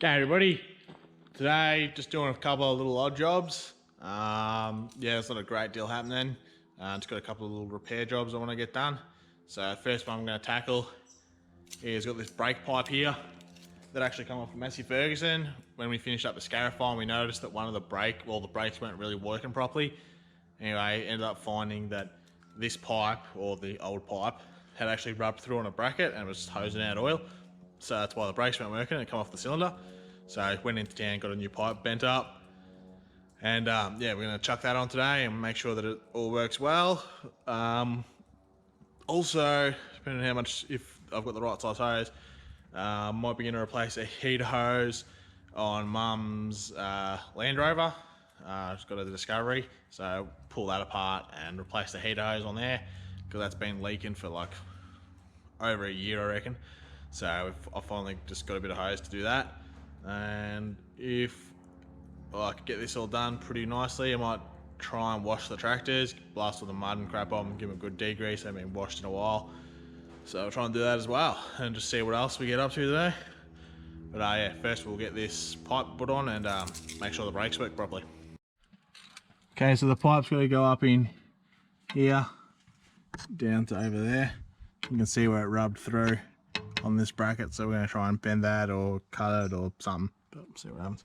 Okay everybody, today just doing a couple of little odd jobs. Yeah, there's not a great deal happening. Just got a couple of little repair jobs I want to get done. So first one I'm going to tackle is got this brake pipe here that actually come off of Massey Ferguson. When we finished up the Scarifier, we noticed that one of the the brakes weren't really working properly. Anyway, ended up finding that this pipe, or the old pipe, had actually rubbed through on a bracket and was hosing out oil. So that's why the brakes weren't working and it come off the cylinder. So I went into town, got a new pipe bent up, and yeah, we're going to chuck that on today and make sure that it all works well. Also, depending on how much, if I've got the right size hose, might be going to replace a heater hose on Mum's Landrover. She's got a Discovery, so pull that apart and replace the heater hose on there, because that's been leaking for like over a year, I reckon. So I finally just got a bit of hose to do that, and if I could get this all done pretty nicely, I might try and wash the tractors, blast all the mud and crap on them, give them a good degrease. They haven't been washed in a while, so I'll try and do that as well and just see what else we get up to today. But yeah, first we'll get this pipe put on and make sure the brakes work properly. Okay, so the pipe's got to go up in here down to over there. You can see where it rubbed through on this bracket, so we're going to try and bend that or cut it or something, but see what happens.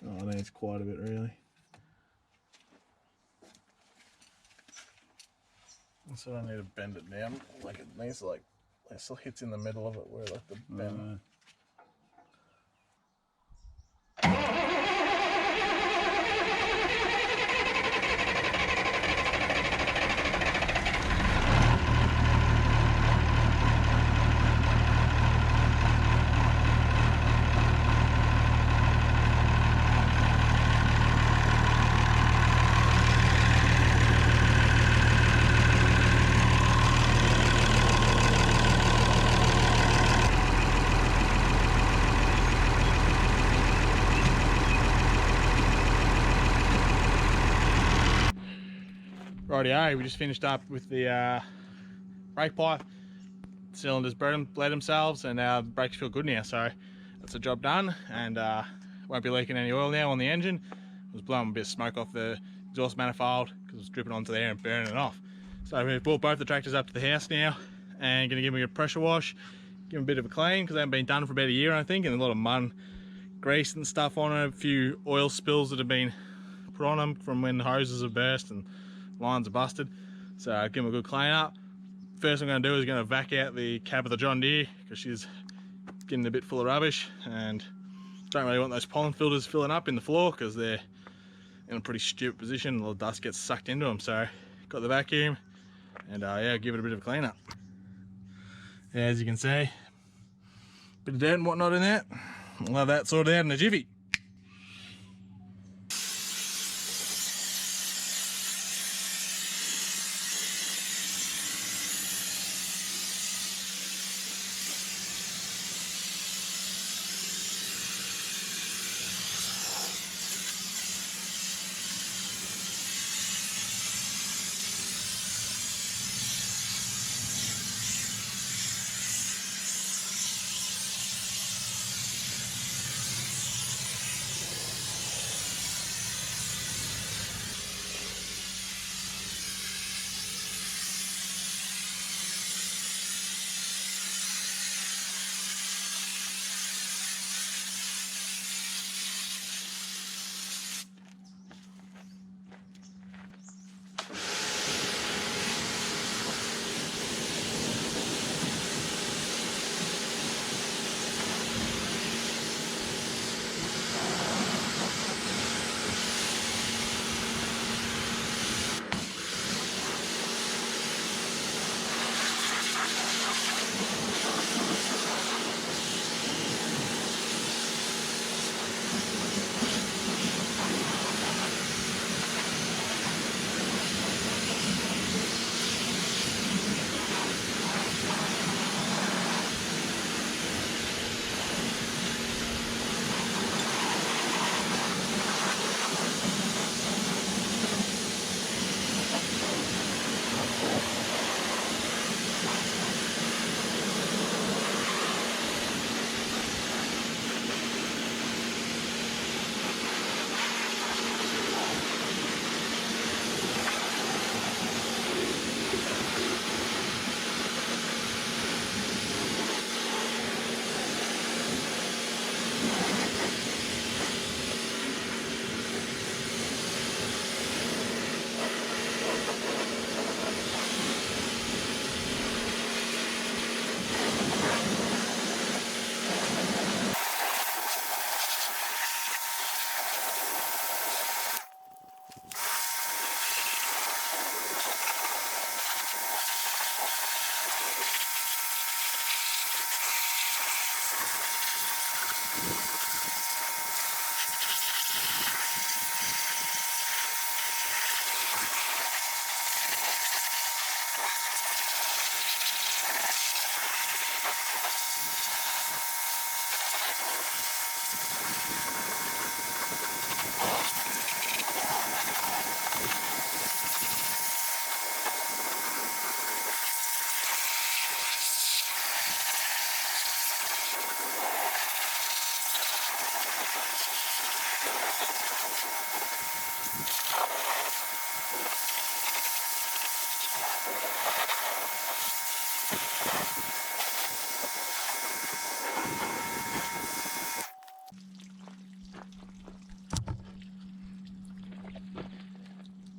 Oh, I think it's quite a bit really. So I need to bend it down, like it needs to, like, it still hits in the middle of it where like the bend. Rightio, we just finished up with the brake pipe. Cylinders bled themselves and the brakes feel good now, so that's the job done, and won't be leaking any oil now on the engine. It was blowing a bit of smoke off the exhaust manifold because it was dripping onto there and burning it off. So we've brought both the tractors up to the house now and going to give them a pressure wash, give them a bit of a clean because they haven't been done for about a year, I think, and a lot of mud, grease and stuff on it, a few oil spills that have been put on them from when the hoses have burst and lines are busted. So give them a good clean up. First I'm going to do is going to vac out the cab of the John Deere because she's getting a bit full of rubbish, and don't really want those pollen filters filling up in the floor because they're in a pretty stupid position. A lot of dust gets sucked into them. So got the vacuum and yeah, give it a bit of a clean up. Yeah, as you can see, bit of dirt and whatnot in there. We'll have that sorted out in a jiffy.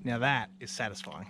Now that is satisfying.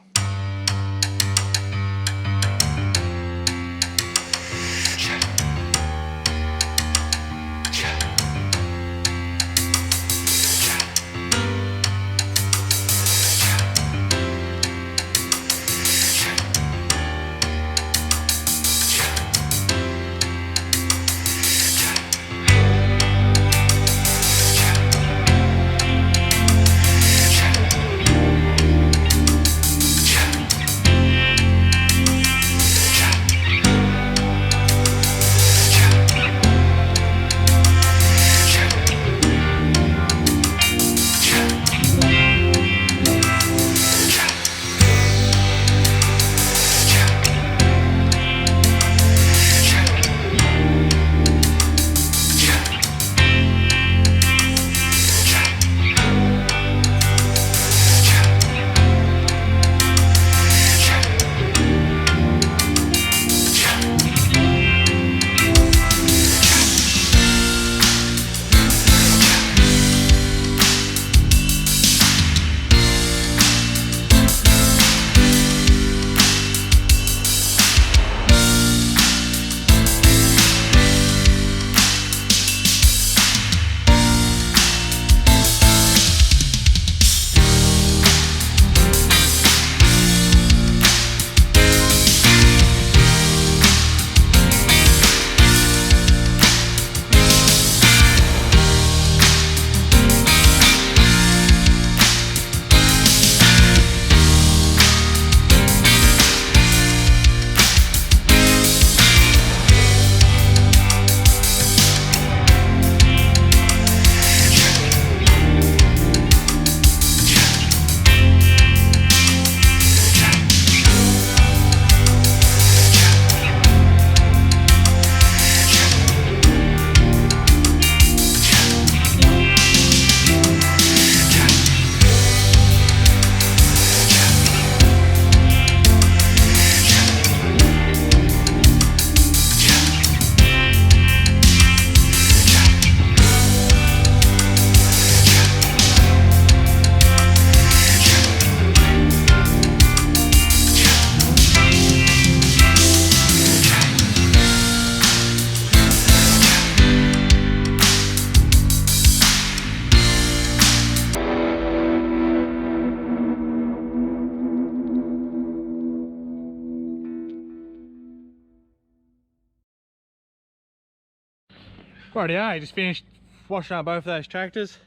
Rightio, I just finished washing up both of those tractors.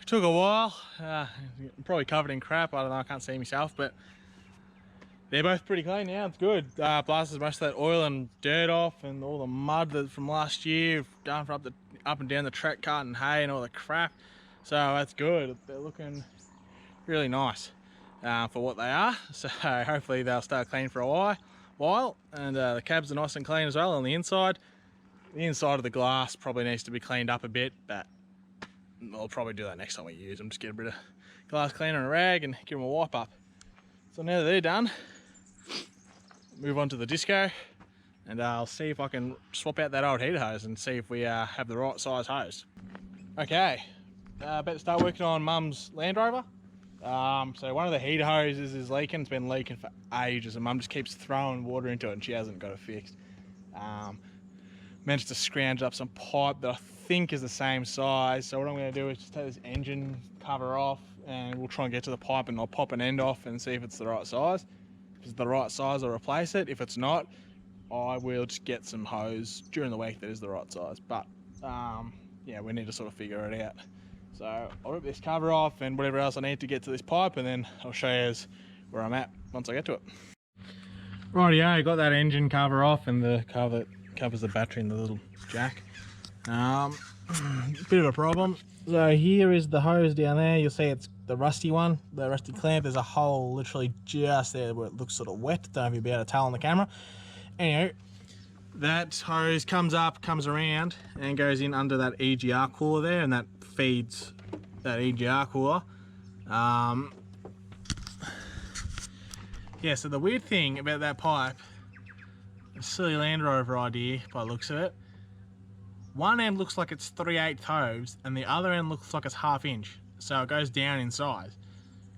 It took a while, probably covered in crap, I don't know, I can't see myself, but they're both pretty clean now, it's good. Blasted most of that oil and dirt off and all the mud from last year, down from up and down the track cart and hay and all the crap. So that's good, they're looking really nice for what they are. So hopefully they'll start clean for a while. And the cabs are nice and clean as well on the inside. The inside of the glass probably needs to be cleaned up a bit, but I'll probably do that next time we use them. Just get a bit of glass cleaner and a rag and give them a wipe up. So now that they're done, move on to the disco, and I'll see if I can swap out that old heater hose and see if we have the right size hose. Okay, about to start working on Mum's Landrover. So one of the heater hoses is leaking. It's been leaking for ages and Mum just keeps throwing water into it and she hasn't got it fixed. Managed to scrounge up some pipe that I think is the same size. So what I'm going to do is just take this engine cover off and we'll try and get to the pipe and I'll pop an end off and see if it's the right size. If it's the right size, I'll replace it. If it's not, I will just get some hose during the week that is the right size. But yeah, we need to sort of figure it out. So I'll rip this cover off and whatever else I need to get to this pipe, and then I'll show you where I'm at once I get to it. Rightio, got that engine cover off and the cover that covers the battery and the little jack. Bit of a problem. So here is the hose down there. You'll see it's the rusty one, the rusty clamp. There's a hole literally just there where it looks sort of wet. Don't know if you'll be able to tell on the camera. Anyway, that hose comes up, comes around and goes in under that EGR cooler there, and that feeds that EGR cooler. Yeah, so the weird thing about that pipe, a silly Landrover idea by the looks of it, one end looks like it's 3/8 hose and the other end looks like it's 1/2 inch, so it goes down in size.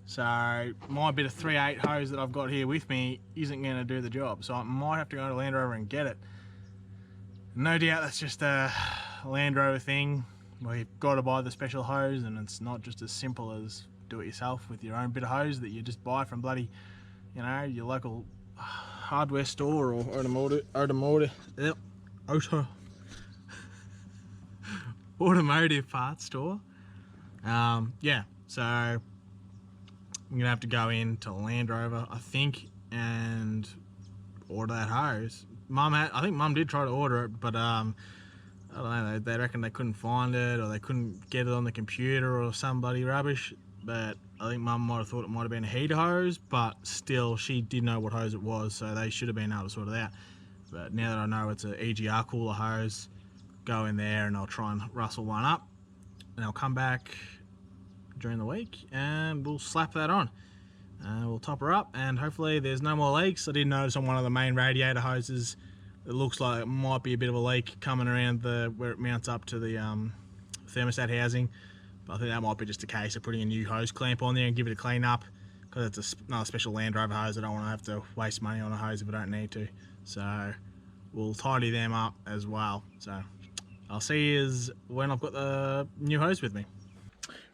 So my bit of 3/8 hose that I've got here with me isn't going to do the job, so I might have to go to Landrover and get it. No doubt that's just a Landrover thing where you've got to buy the special hose, and it's not just as simple as do it yourself with your own bit of hose that you just buy from bloody, you know, your local hardware store or automotive parts store. Yeah, so I'm gonna have to go into Land Rover, I think, and order that hose. I think Mum did try to order it, but I don't know, they reckon they couldn't find it, or they couldn't get it on the computer or some bloody rubbish. But I think Mum might have thought it might have been a heater hose, but still she did know what hose it was, so they should have been able to sort it out. But now that I know it's an EGR cooler hose, go in there and I'll try and rustle one up, and I'll come back during the week and we'll slap that on. We'll top her up, and hopefully there's no more leaks. I did notice on one of the main radiator hoses it looks like it might be a bit of a leak coming around where it mounts up to the thermostat housing, but I think that might be just a case of putting a new hose clamp on there and give it a clean up, because it's another special Land Rover hose. I don't want to have to waste money on a hose if I don't need to, so we'll tidy them up as well. So I'll see you when I've got the new hose with me.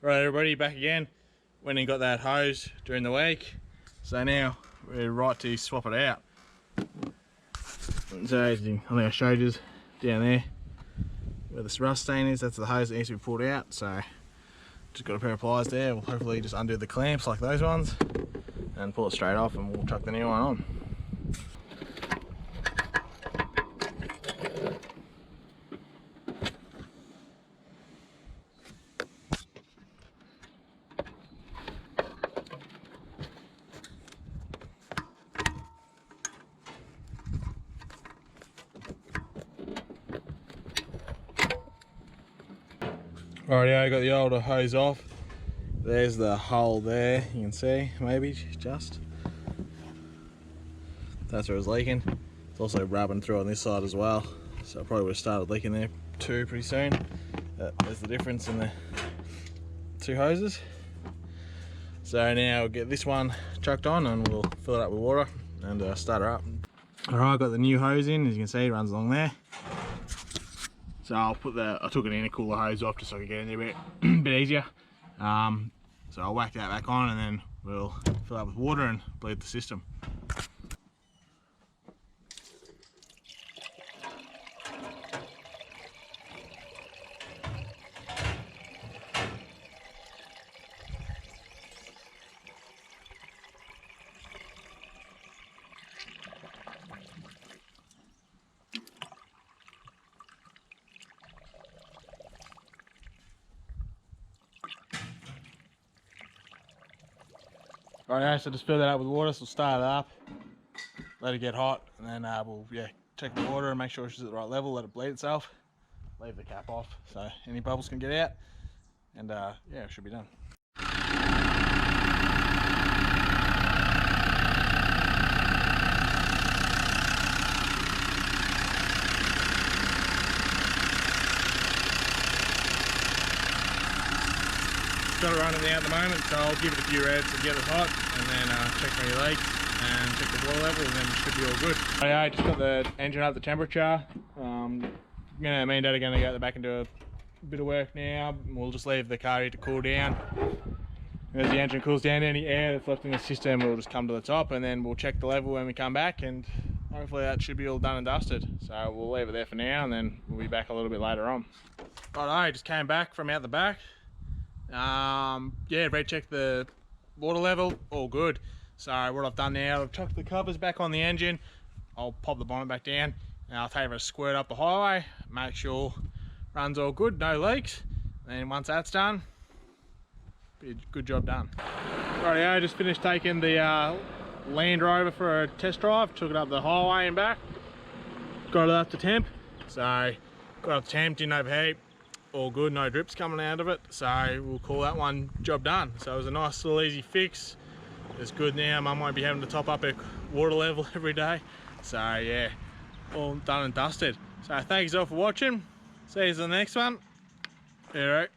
Right, everybody, back again. Went and got that hose during the week, so now we're right to swap it out. So I think I showed you down there where this rust stain is. That's the hose that needs to be pulled out. So just got a pair of pliers there. We'll hopefully just undo the clamps like those ones and pull it straight off, and we'll chuck the new one on. Alrighty, I got the older hose off. There's the hole there, you can see, maybe, just. That's where it's leaking. It's also rubbing through on this side as well, so it probably would have started leaking there too pretty soon. There's the difference in the two hoses. So now we'll get this one chucked on and we'll fill it up with water and start her up. Alright, I got the new hose in, as you can see, it runs along there. So I took an intercooler hose off just so I could get in there a bit easier. So I'll whack that back on, and then we'll fill up with water and bleed the system. Alright, so just fill that up with water, so we'll start it up, let it get hot, and then we'll check the water and make sure it's at the right level, let it bleed itself, leave the cap off so any bubbles can get out, and yeah, it should be done. Got it running now at the moment, so I'll give it a few revs to get it hot, and then check for any leaks and check the water level, and then it should be all good. I just got the engine up to temperature. Me and Dad are going to go back and do a bit of work now. We'll just leave the car here to cool down. As the engine cools down, any air that's left in the system will just come to the top, and then we'll check the level when we come back, and hopefully that should be all done and dusted. So we'll leave it there for now, and then we'll be back a little bit later on. Right, I just came back from out the back. Yeah, recheck the water level, all good. So what I've done now, I've chucked the covers back on the engine. I'll pop the bonnet back down, and I'll take a squirt up the highway, make sure runs all good, no leaks. And once that's done, be a good job done. Rightio, I just finished taking the Land Rover for a test drive, took it up the highway and back, got it up to temp. So got up to temp, didn't overheat. All good, no drips coming out of it, so we'll call that one job done. So it was a nice little easy fix. It's good now. Mum won't be having to top up her water level every day. So yeah, all done and dusted. So thanks all for watching. See you in the next one. Yeah, right.